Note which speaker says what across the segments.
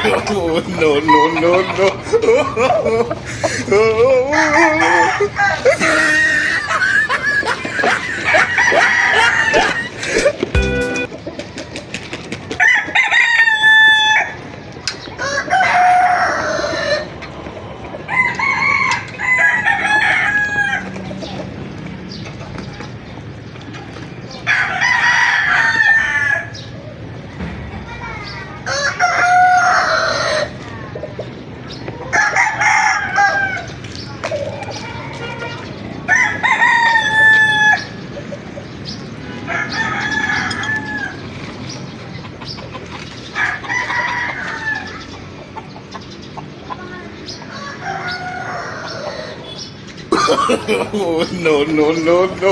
Speaker 1: Oh, no, no, no, no. Oh, no, no, no, no.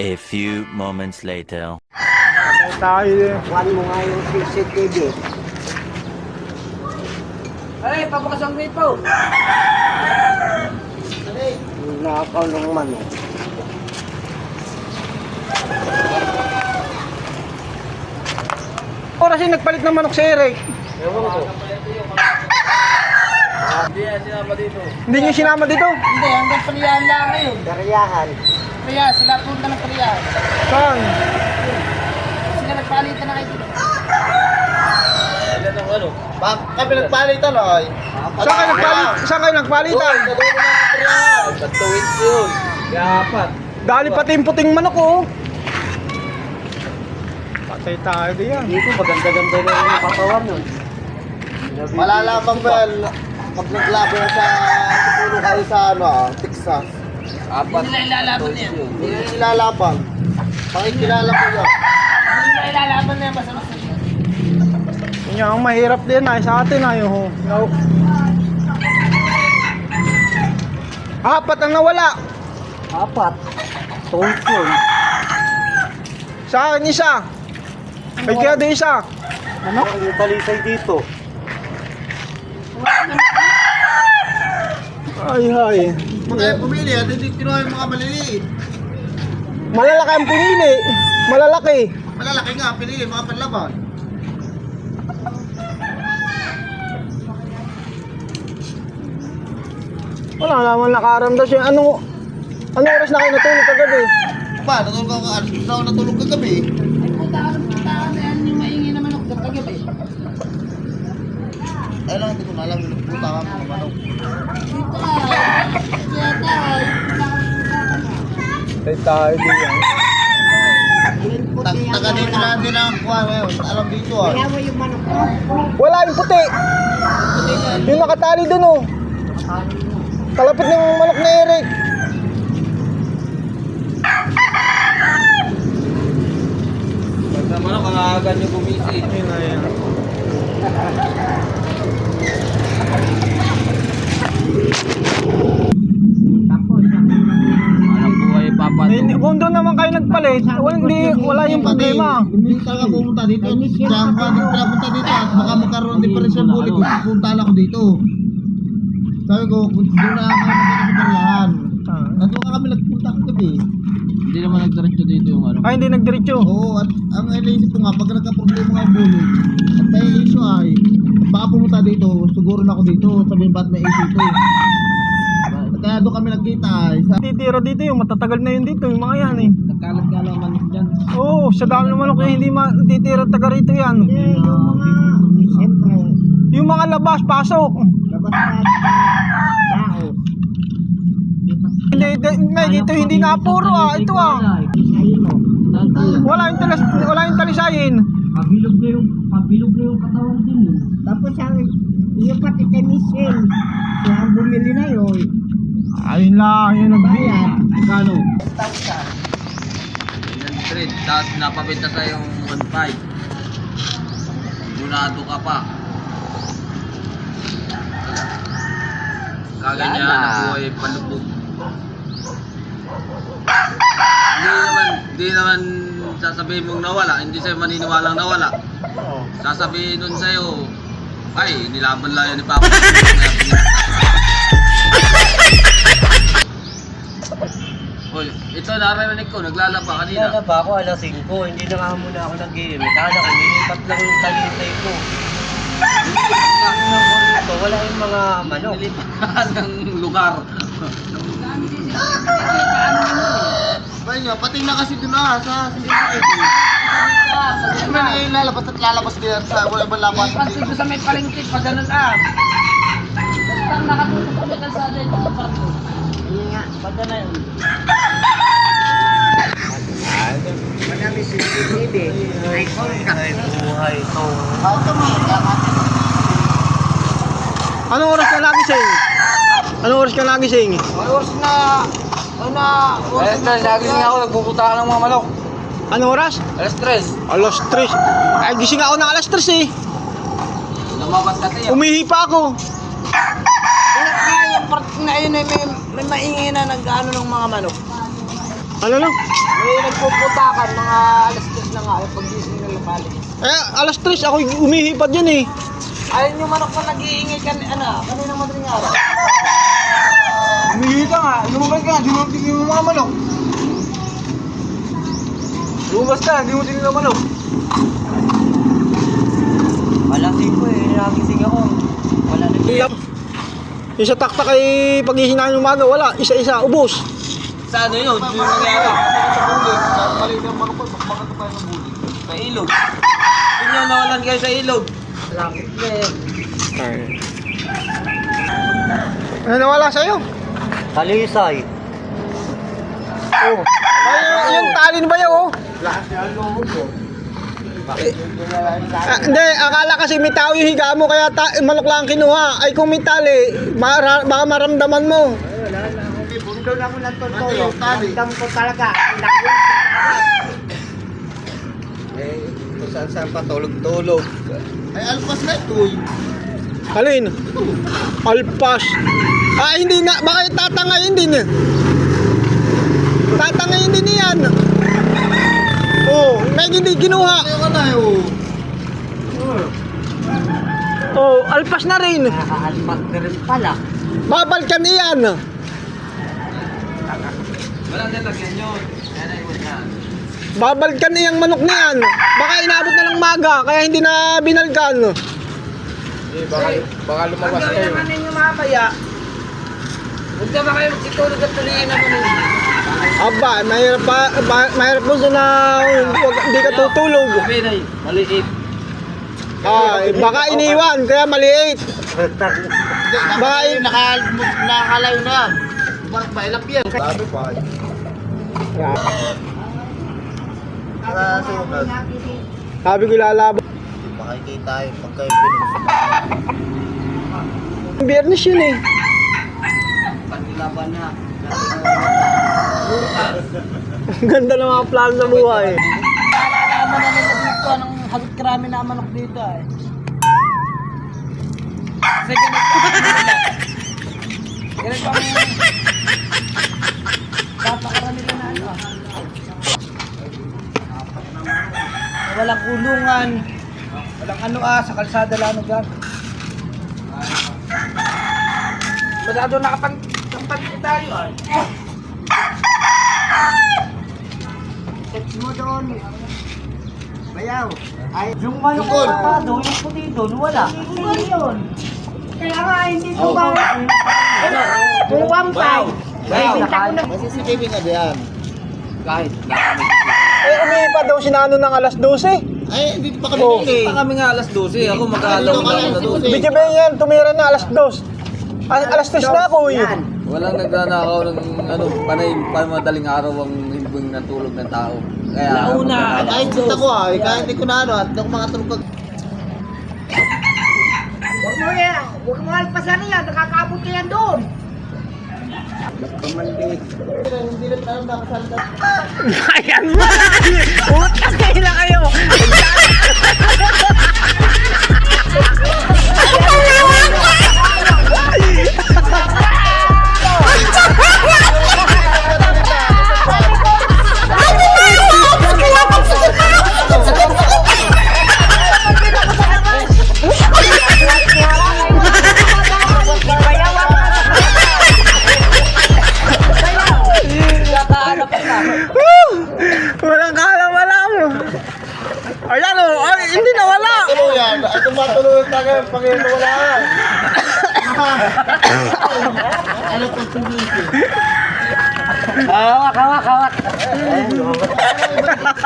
Speaker 2: A few moments later.
Speaker 3: Tayo.
Speaker 4: Kuhan mo nga yung CCTV.
Speaker 5: Ay, pabukas ang gripo.
Speaker 4: Nakaw ng manok.
Speaker 3: Oras yung nagpalit ng manok si Eric. Hindi niyo sinama dito?
Speaker 5: Hindi, hanggang paliyahan lang ngayon.
Speaker 4: Dariyahan.
Speaker 5: Kaya sila punta ng paliyahan.
Speaker 3: Saan?
Speaker 5: Sila nagpalitan na kayo dito.
Speaker 4: Kami nagpalitan ay.
Speaker 3: Saan kayo nagpalit? Saan kayo nagpalitan?
Speaker 4: Tatuwid yun.
Speaker 3: Dali pati yung puting manok oh. Patay tayo diyan.
Speaker 4: Dito maganda-ganda na yung katawan nun. Malalaman ba yan pag naglaban yan sa siguro kayo sa Texas?
Speaker 5: Hindi nila ilalaban na yan.
Speaker 4: Hindi nila ilalaban. Pakikilala ko yan.
Speaker 5: Hindi nila ilalaban na yan. Basta-basta.
Speaker 3: Yun ang mahirap din ay sa atin ay oh. Apat ang nawala.
Speaker 4: Apat. Tungkol.
Speaker 3: Sa akin isa. Ay kaya din isa.
Speaker 4: Ano? Yung talisay dito.
Speaker 3: Ay hay.
Speaker 4: Kaya pumili at hindi kinuha yung mga maliliit.
Speaker 3: Malalaki ang pinili. Malalaki.
Speaker 4: Malalaki nga, pinili mga panlaban.
Speaker 3: Wala naman nakaramdam siya. Ano oras na kayo natulog kagabi?
Speaker 4: Pa, natulog ako, gusto ako natulog kagabi.
Speaker 5: Ay, punta ka na yan yung maingay na manok. Gagagabi.
Speaker 4: Ayun lang, hindi ko na alam, puta ka mga manok.
Speaker 5: Dito ay. Kaya tayo.
Speaker 3: Patay tayo diyan.
Speaker 4: Taga dito lang din ang kuha ngayon. Alam dito ah.
Speaker 5: Kaya mo yung manok mo.
Speaker 3: Wala yung puti. Yung nakatali dun oh. Kalapit ng manok na Eric.
Speaker 4: Sa manok, ang aagan nyo bumisi.
Speaker 3: Ayun na yan.
Speaker 4: Anong buhay papat?
Speaker 3: Kung doon naman kayo magpalit, wala yung problema.
Speaker 4: Hindi talaga pumunta dito. Diyan ka din pala punta dito at baka magkaroon din pala siyang bulik kung pupunta lang ako dito. Sabi ko, doon na ako magkakakaryahan. Nandun ka kami nagpunta kagabi.
Speaker 5: Hindi naman nagdiretso dito yung ano.
Speaker 3: Ay, hindi nagdiretso.
Speaker 4: Oo, at ang naisip ko nga, pag nagka-problema nga yung bulik, at may issue ay, baka pumunta dito, siguro na ako dito, sabihin ba't may issue ito. Kaya doon kami nagkita ay,
Speaker 3: Titira dito yung matatagal na yun dito, yung mga yan eh.
Speaker 5: Nagkalat-kalat manok dyan.
Speaker 3: Oo, sa dami ng manok hindi matitira taga rito yan.
Speaker 4: siyempre,
Speaker 3: Yung mga labas, pasok.
Speaker 4: labas na tao.
Speaker 3: Hindi, dito hindi na puro ito Wala yung talisayin.
Speaker 5: Pabilog na yung katawan din.
Speaker 6: Tapos yung pati kay Michelle, siya ang bumili na yun.
Speaker 3: Ayun lang, yun
Speaker 6: Bayan.
Speaker 3: Kano?
Speaker 7: Trade, tapos napabenta sa yung 1.5. Bunado ka pa. Kaganyan ako ay palubog. Hindi naman sasabihin mong nawala, hindi sa'yo maniniwalang nawala. Sasabihin nun sa'yo, ay, nilaban lang yan ni Papa. Hoy, ito narinig ko, naglalaba kanina.
Speaker 8: Naglalaba ako alas 5, hindi na nga muna ako nag-iimik. Kala ko, nilipat lang yung talisay ko. Ito, wala yung mga manok.
Speaker 7: Nilipat ng lugar.
Speaker 4: Bayan nyo, pating na kasi doon na sa may lalabas at lalabas din sa wala ibang laban.
Speaker 5: Pansin ko sa may palengkit, pag ganun Basta nakatutok sa may kalsada yung mga parko.
Speaker 6: Hindi nga.
Speaker 5: Pag na yun.
Speaker 6: Madami CCTV. Ay,
Speaker 8: Ay, buhay ito.
Speaker 3: Anong oras ka nagising? Anong oras ka nagising?
Speaker 5: Oras na
Speaker 7: Nagising ako, nagpupunta ka ng mga manok.
Speaker 3: Anong oras?
Speaker 7: Alas 3.
Speaker 3: Alas 3. Ay, gising ako ng alas 3 eh.
Speaker 7: Lumabas kasi.
Speaker 3: Umihi pa ako.
Speaker 5: yung part na yun ay may maingay na nag-ano ng mga manok.
Speaker 3: Ano lang?
Speaker 5: May nagpuputakan, mga alas 3 na nga, pag-gising ng lapali.
Speaker 3: Eh, alas 3 ako umihi pa dyan eh.
Speaker 5: Ayun yung manok na nag-iingay kaninang madaling araw.
Speaker 3: Umihi ka nga. Lumabas ka. Di mo tingin yung mga manok. Lumabas ka. Di mo tingin yung manok.
Speaker 8: Alas 5 nagising ako. Wala na
Speaker 3: Yung sa taktak ay pagising namin umaga, wala. Isa-isa, ubos.
Speaker 7: Sa ano yun? Yung nangyari?
Speaker 4: Mali na makapal, makakata tayo ng bulik.
Speaker 7: Sa ilog. Yun yan, nawalan kayo sa ilog.
Speaker 3: Ano nawala sa'yo?
Speaker 8: talisay.
Speaker 3: Oh. Ay, yung tali ba yun oh? Hindi, akala kasi may tao yung higa mo kaya manok lang kinuha. Ay kung may tali, baka maramdaman mo.
Speaker 6: doon ako natutulog. Ramdam ko talaga.
Speaker 4: Kung saan pa tulog-tulog. Ay, alpas na ito eh.
Speaker 3: Alin? Alpas. Ah, hindi na. Baka tatangayin din eh. Tatangayin din yan. Oh, may hindi kinuha.
Speaker 4: Ayaw ka na eh.
Speaker 3: Oh, alpas na rin.
Speaker 6: Nakaalpak na rin pala.
Speaker 3: Babalkan iyan.
Speaker 7: Walang nalagyan yun. Yan ay iwan yan.
Speaker 3: Babalkan iyang manok na yan. Baka inabot na ng maga, kaya hindi na binalkan.
Speaker 4: Baka lumabas kayo.
Speaker 5: naman ninyo mamaya. Huwag na ba kayo magtitulog at tuloy naman ninyo?
Speaker 3: Aba, mahirap po na hindi ka tutulog.
Speaker 7: Sabi na yun, maliit.
Speaker 3: Ay, baka iniwan, kaya maliit.
Speaker 4: Baka yung nakakalayo na yan. Parang mailap yan. Sabi pa. Sunod.
Speaker 3: Sabi ko lalaban.
Speaker 4: Makikita yung pagkain pinus.
Speaker 3: Biyernes yun eh.
Speaker 7: Pagkilaban na.
Speaker 3: Ang ganda ng mga plano sa buhay.
Speaker 5: Nalaman na nila dito, anong hagit karami na manok dito eh. Kasi ganito nila. Ganito ang papakarami nila na ano. walang kulungan. Walang ano sa kalsada lang dyan. Masyado nakapansin tayo
Speaker 6: Text mo doon. Bayaw. Ay,
Speaker 5: Yung manok
Speaker 4: Tungkol.
Speaker 5: doon, yung puti doon, wala.
Speaker 6: hindi yun. Kaya nga, hindi ko ba? Kung 1.5. Ay, binta ko na.
Speaker 4: May CCTV nga diyan.
Speaker 7: Kahit
Speaker 3: Umiipa daw si Nano ng alas 12.
Speaker 4: Ay, hindi pa kami
Speaker 3: Oh.
Speaker 4: nili.
Speaker 7: pa kami nga alas 12. Ako mag-aalaw na ako na doon.
Speaker 3: Bidyo ba yan? Tumira na alas 2. Alas 2 na ako eh.
Speaker 7: Walang nagnanakaw ng panay madaling araw ang himbing ng tulog ng tao. Kaya
Speaker 5: Nauna.
Speaker 4: Kahit kita ko kahit hindi ko na at nung mga tulog ko.
Speaker 6: Huwag mo yan. Huwag mo alpasan yan. Nakakaabot ka yan doon.
Speaker 4: Hindi na tayo nakasalda.
Speaker 3: Ayan mo! Utang na kayo! Walang kalam-alam! Ayan o! Ay, hindi nawala!
Speaker 4: Tulo yan. Ay, tumatuloy tayo. Panginoon wala. Ano pang tuloy?
Speaker 5: Hawak.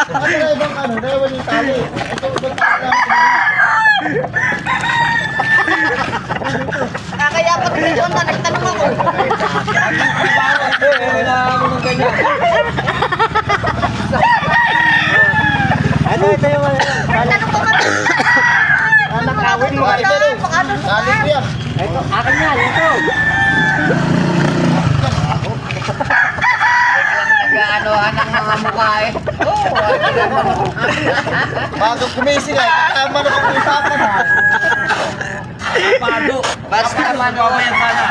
Speaker 4: Ano na ibang ano? Dalawa yung tali. Ito ibang tali.
Speaker 6: Kaya pag dito na, nagtanong ako.
Speaker 5: Ano ito yung ano?
Speaker 6: Nagtanong ko man.
Speaker 4: Nakawin mo. Tali ko yan.
Speaker 5: Ito, akin na, ito.
Speaker 6: Nag-aanohan ng mga mukha eh.
Speaker 4: Bago kumising ay. Tama na kung usapan ha.
Speaker 7: Basta man, mamaya sana.